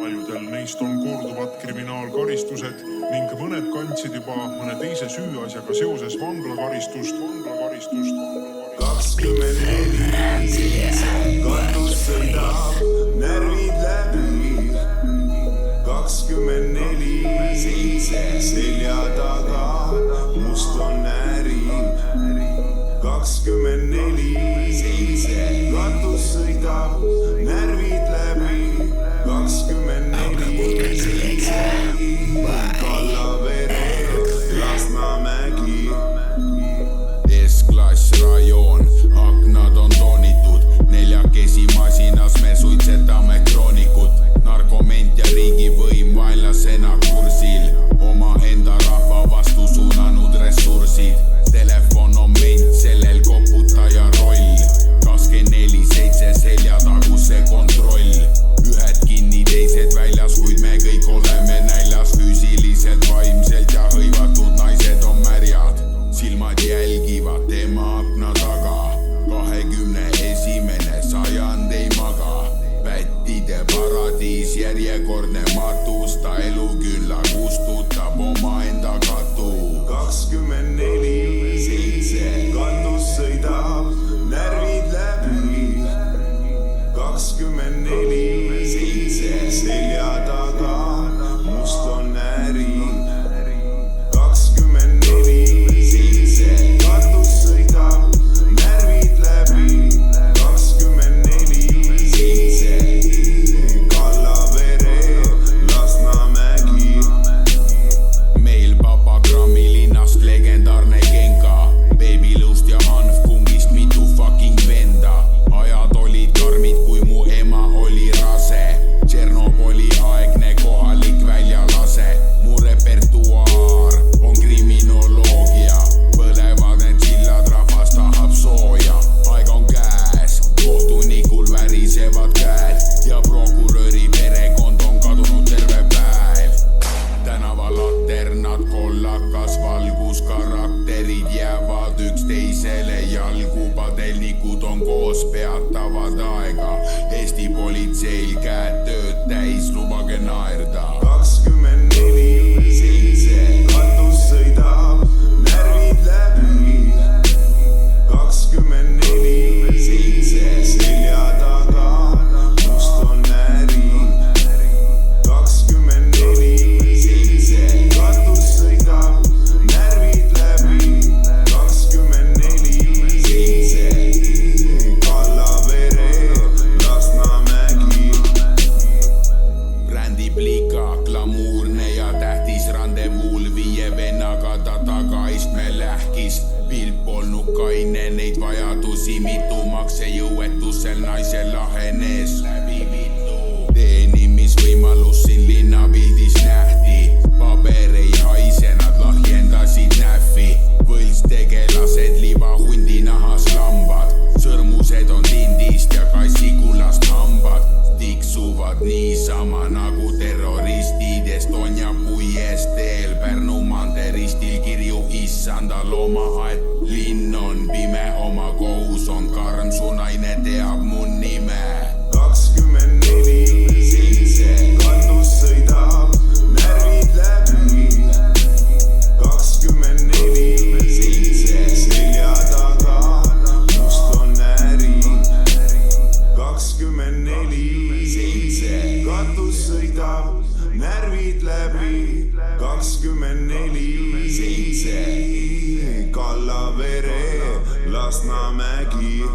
Paljudel neist on korduvad kriminaalkaristused ning mõned kandsid juba mõne teise süüasjaga seoses vanglakaristust. 24 katus sõidab, närvid läbi. 24 selja taga, must on närib. 24 katus sõidab, närvid läbi. 24 Kallavere, Lasnamägi. S-klass rajoon, aknad on toonitud, neljakesi masinas me suitsetame kroonikut. Narkoment ja riigivõim vaenlasena kursil, omaenda rahva vastu suunanud ressursid. Telefon on ment, sellel koputaja roll, 24/7 seljataguse kontroll. Ühed kinni, teised väljas, kuid me kõik oleme näljas. Füüsiliselt, vaimselt ja hõivatud naised on märjad. Silmad jälgivad tema akna taga, 21. sajand ei maga. Pättide paradiis, järjekordne matus, ta elukülla kustutab omaenda katu. 24 katus sõidab, närvid läbi. 24 selja taga, must on närib. 24 katus sõidab, närvid läbi. 24 Kallavere, Lasnamägi. Meil Papagrammi linnast legendaarne Genka, Babylust ja Hanfkungist mitu fucking venda. Ajad olid karmid, kui mu ema oli rase. Tšernobõli aegne kohalik väljalase. Mu repertuaar on kriminoloogia, põlevad need sillad, rahvas tahab sooja. Aeg on käes, kohtunikul värisevad käed ja prokuröri perekond on kadunud terve päev. Tänavalaternad, kollakas valgus, karakterid jäävad üksteisele jalgu. Padelnikud on koos, peatavad aega. Eesti politseil käed tööd täis, lubage naerda. 24 katus sõidab, närvid läbi. 24 selja taga, must on närib. 24 katus sõidab, närvid läbi. 24 Kallavere, Lasnamägi. Brändi plika, glamuurne ja tähtis randevuul 5 vennaga ta tagaistme lähkis. Pilt polnud kaine, neid vajadusi mitu, maksejõuetusel naisel lahenes läbi mitu. Teenimisvõimalus siin linnapildis nähti, paber ei haise, nad lahjendasid näffi. Võltstegelased, libahundi nahas lambad, sõrmused on tindist ja kassikullast hambad. Tiksuvad niisama nagu terroristid Estonia puiesteel, Pärnu manteristil kirju issanda loomaaed. Linn on pime, oma kohus on karm, su naine teab mu nime. 24 katus sõidab, närvid läbi. 24 selja taga, must on närib. 24 katus sõidab, närvid läbi. 24 Kallavere, Lasnamägi.